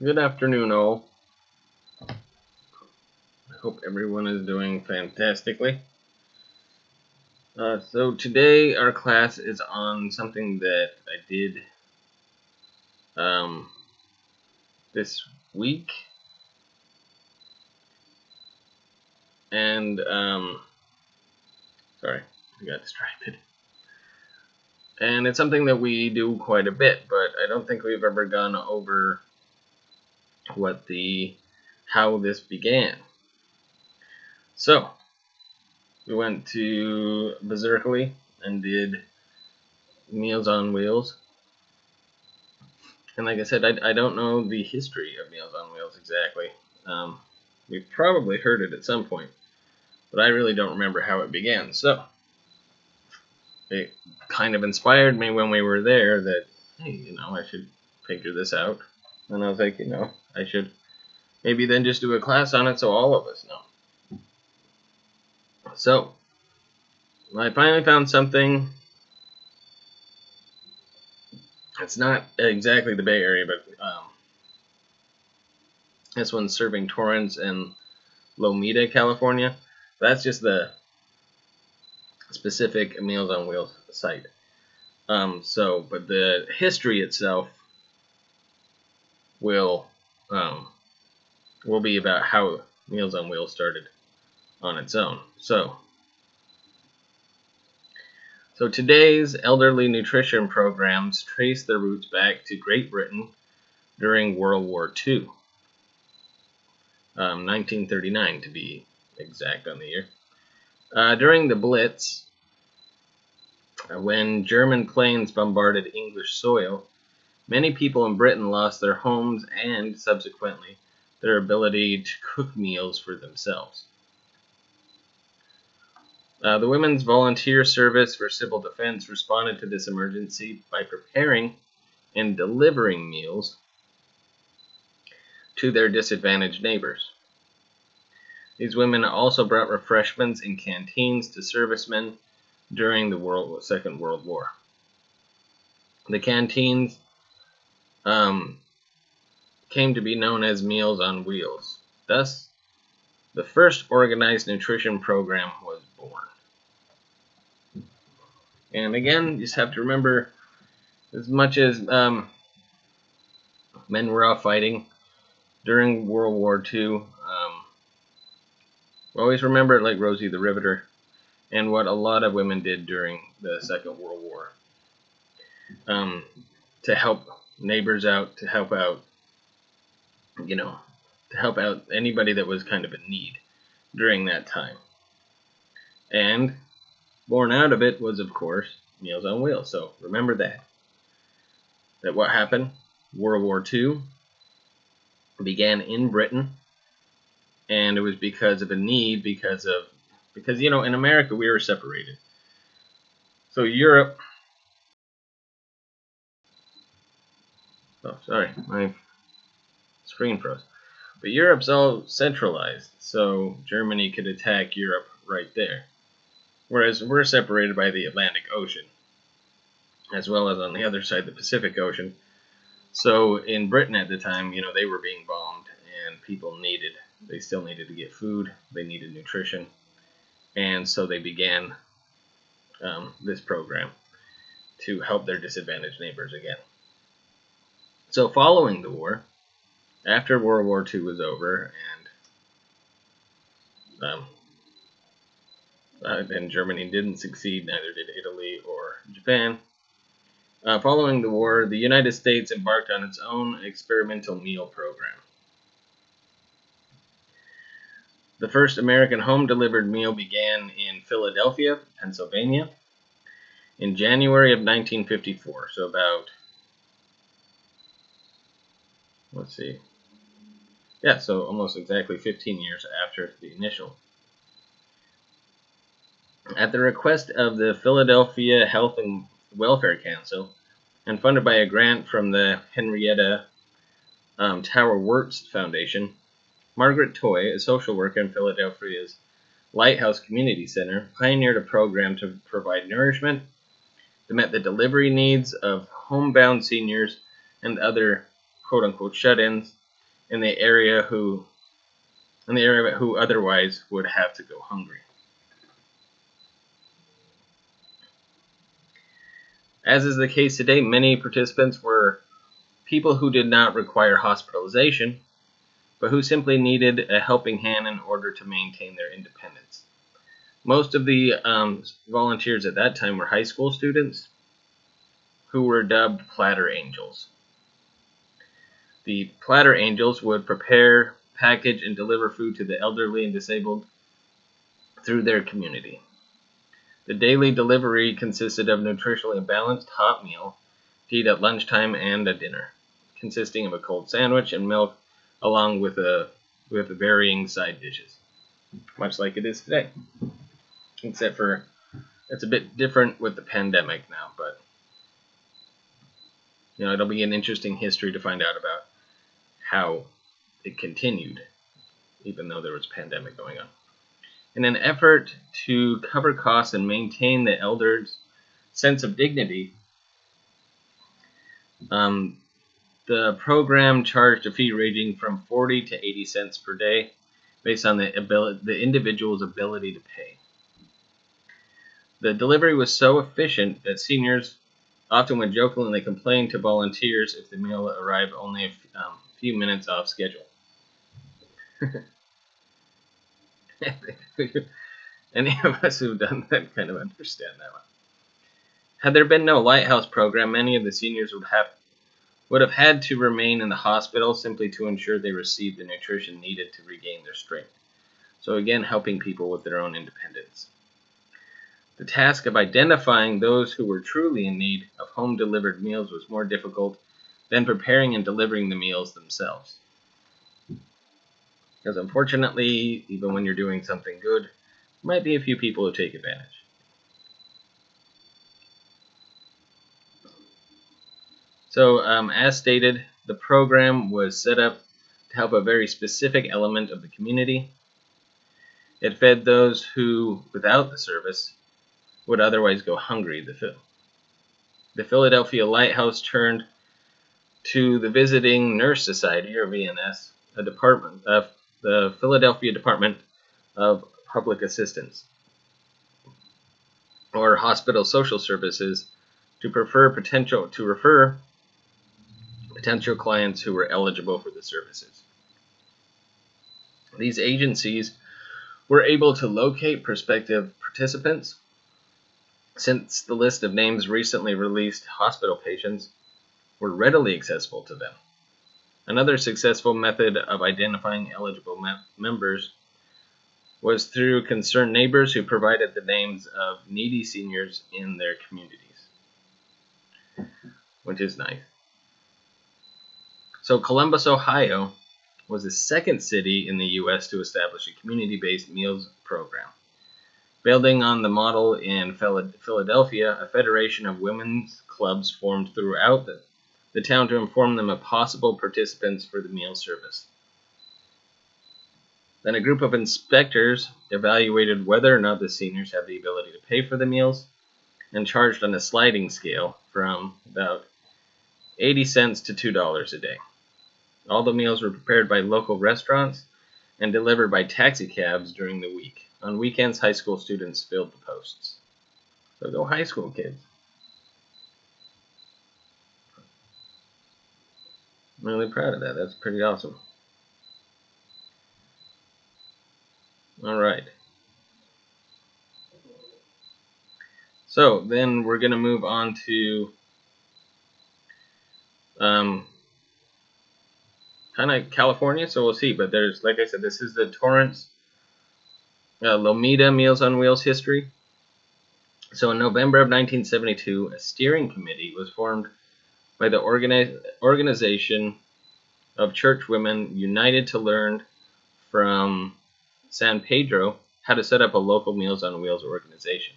Good afternoon, all. I hope everyone is doing fantastically. So today our class is on something that I did this week, and sorry, I got distracted. And it's something that we do quite a bit, but I don't think we've ever gone over how this began. So we went to Berserkly and did Meals on Wheels. And like I said, I don't know the history of Meals on Wheels exactly. We've probably heard it at some point, but I really don't remember how it began. So it kind of inspired me when we were there that, hey, I should figure this out. And I was like, I should maybe then just do a class on it so all of us know. So I finally found something. It's not exactly the Bay Area, but this one's serving Torrance and Lomita, California. That's just the specific Meals on Wheels site. But the history itself will be about how Meals on Wheels started on its own. So today's elderly nutrition programs trace their roots back to Great Britain during World War II, 1939 to be exact on the year. During the Blitz, when German planes bombarded English soil, many people in Britain lost their homes and, subsequently, their ability to cook meals for themselves. The Women's Volunteer Service for Civil Defense responded to this emergency by preparing and delivering meals to their disadvantaged neighbors. These women also brought refreshments in canteens to servicemen during the Second World War. The canteens came to be known as Meals on Wheels. Thus, the first organized nutrition program was born. And again, you just have to remember, as much as men were out fighting during World War II, always remember like Rosie the Riveter and what a lot of women did during the Second World War to help neighbors out, to help out anybody that was kind of in need during that time. And born out of it was, of course, Meals on Wheels. So remember that what happened, World War II began in Britain, and it was because of a need, because in America we were separated. So Europe, my screen froze. But Europe's all centralized, so Germany could attack Europe right there. Whereas we're separated by the Atlantic Ocean, as well as on the other side, the Pacific Ocean. So in Britain at the time, they were being bombed, and they still needed to get food, they needed nutrition, and so they began this program to help their disadvantaged neighbors again. So following the war, after World War II was over, and Germany didn't succeed, neither did Italy or Japan. Following the war, the United States embarked on its own experimental meal program. The first American home-delivered meal began in Philadelphia, Pennsylvania, in January of 1954. So about, so almost exactly 15 years after the initial. At the request of the Philadelphia Health and Welfare Council, and funded by a grant from the Henrietta Tower Works Foundation, Margaret Toy, a social worker in Philadelphia's Lighthouse Community Center, pioneered a program to provide nourishment that met the delivery needs of homebound seniors and other quote-unquote shut-ins in the area who otherwise would have to go hungry. As is the case today, many participants were people who did not require hospitalization, but who simply needed a helping hand in order to maintain their independence. Most of the volunteers at that time were high school students who were dubbed Platter Angels. The Platter Angels would prepare, package, and deliver food to the elderly and disabled through their community. The daily delivery consisted of nutritionally balanced hot meal to eat at lunchtime and at dinner, consisting of a cold sandwich and milk, along with varying side dishes, much like it is today. Except for it's a bit different with the pandemic now, but it'll be an interesting history to find out about how it continued, even though there was a pandemic going on. In an effort to cover costs and maintain the elders' sense of dignity, the program charged a fee ranging from 40 to 80 cents per day, based on the individual's ability to pay. The delivery was so efficient that seniors often would jokingly complain to volunteers if the meal arrived only a few minutes off schedule. Any of us who've done that kind of understand that one. Had there been no Lighthouse program, many of the seniors would have had to remain in the hospital simply to ensure they received the nutrition needed to regain their strength. So again, helping people with their own independence. The task of identifying those who were truly in need of home-delivered meals was more difficult than preparing and delivering the meals themselves. Because unfortunately, even when you're doing something good, there might be a few people who take advantage. So, as stated, the program was set up to help a very specific element of the community. It fed those who, without the service, would otherwise go hungry. The Philadelphia Lighthouse turned to the Visiting Nurse Society, or VNS, a department of the Philadelphia Department of Public Assistance, or Hospital Social Services, to refer potential clients who were eligible for the services. These agencies were able to locate prospective participants, since the list of names recently released hospital patients were readily accessible to them. Another successful method of identifying eligible members was through concerned neighbors who provided the names of needy seniors in their communities, which is nice. So Columbus, Ohio, was the second city in the U.S. to establish a community-based meals program. Building on the model in Philadelphia, a federation of women's clubs formed throughout the town to inform them of possible participants for the meal service. Then a group of inspectors evaluated whether or not the seniors had the ability to pay for the meals and charged on a sliding scale from about 80 cents to $2 a day. All the meals were prepared by local restaurants and delivered by taxi cabs during the week. On weekends, high school students filled the posts. So go high school kids. I'm really proud of that. That's pretty awesome. All right. So then we're going to move on to kind of California, so we'll see. But there's, like I said, this is the Torrance Lomita Meals on Wheels history. So in November of 1972, a steering committee was formed by the organization of church women united to learn from San Pedro how to set up a local Meals on Wheels organization.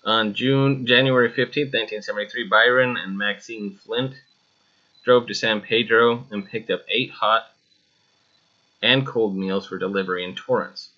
On January 15, 1973, Byron and Maxine Flint drove to San Pedro and picked up 8 hot and cold meals for delivery in Torrance.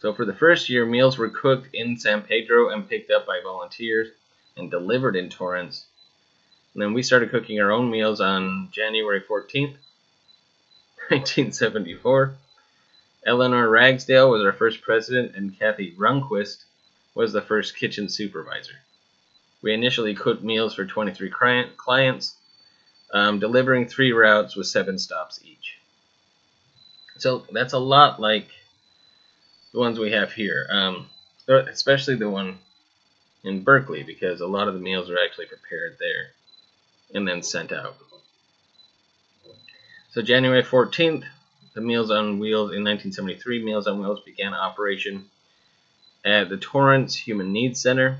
So for the first year, meals were cooked in San Pedro and picked up by volunteers and delivered in Torrance. And then we started cooking our own meals on January 14th, 1974. Eleanor Ragsdale was our first president, and Kathy Runquist was the first kitchen supervisor. We initially cooked meals for 23 clients, delivering 3 routes with 7 stops each. So that's a lot like the ones we have here, especially the one in Berkeley, because a lot of the meals are actually prepared there and then sent out. So January 14th, the Meals on Wheels in 1973, Meals on Wheels began operation at the Torrance Human Needs Center.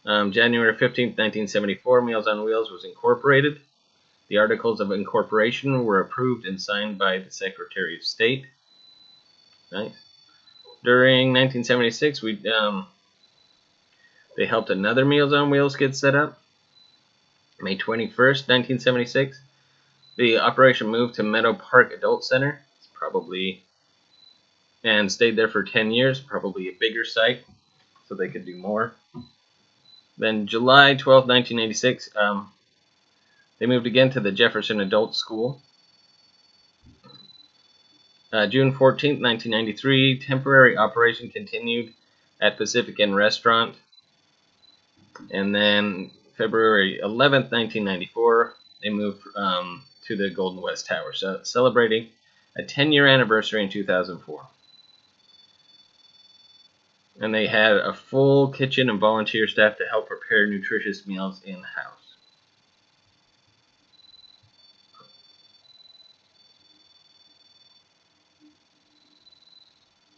January 15th, 1974, Meals on Wheels was incorporated. The Articles of Incorporation were approved and signed by the Secretary of State. Nice. During 1976, they helped another Meals on Wheels get set up. May 21st, 1976, the operation moved to Meadow Park Adult Center. And stayed there for 10 years, probably a bigger site, so they could do more. Then July 12, 1986, they moved again to the Jefferson Adult School. June 14, 1993, temporary operation continued at Pacific Inn Restaurant. And then February 11th, 1994, they moved to the Golden West Tower, celebrating a 10-year anniversary in 2004. And they had a full kitchen and volunteer staff to help prepare nutritious meals in-house.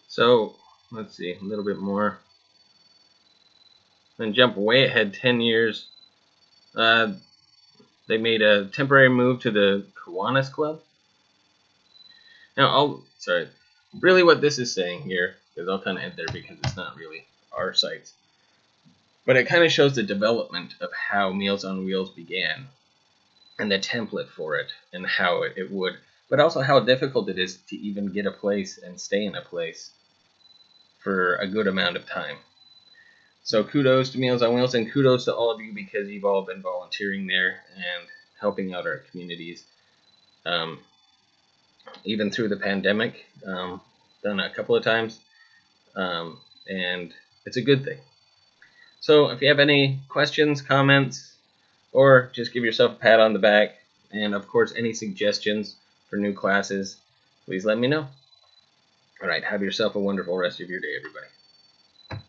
So, let's see, a little bit more. Then jump way ahead 10 years. They made a temporary move to the Kiwanis Club. Now, really what this is saying here, because I'll kind of end there because it's not really our sites, but it kind of shows the development of how Meals on Wheels began and the template for it and how it would, but also how difficult it is to even get a place and stay in a place for a good amount of time. So kudos to Meals on Wheels, and kudos to all of you because you've all been volunteering there and helping out our communities. Even through the pandemic, done a couple of times, and it's a good thing. So if you have any questions, comments, or just give yourself a pat on the back, and of course any suggestions for new classes, please let me know. All right, have yourself a wonderful rest of your day, everybody.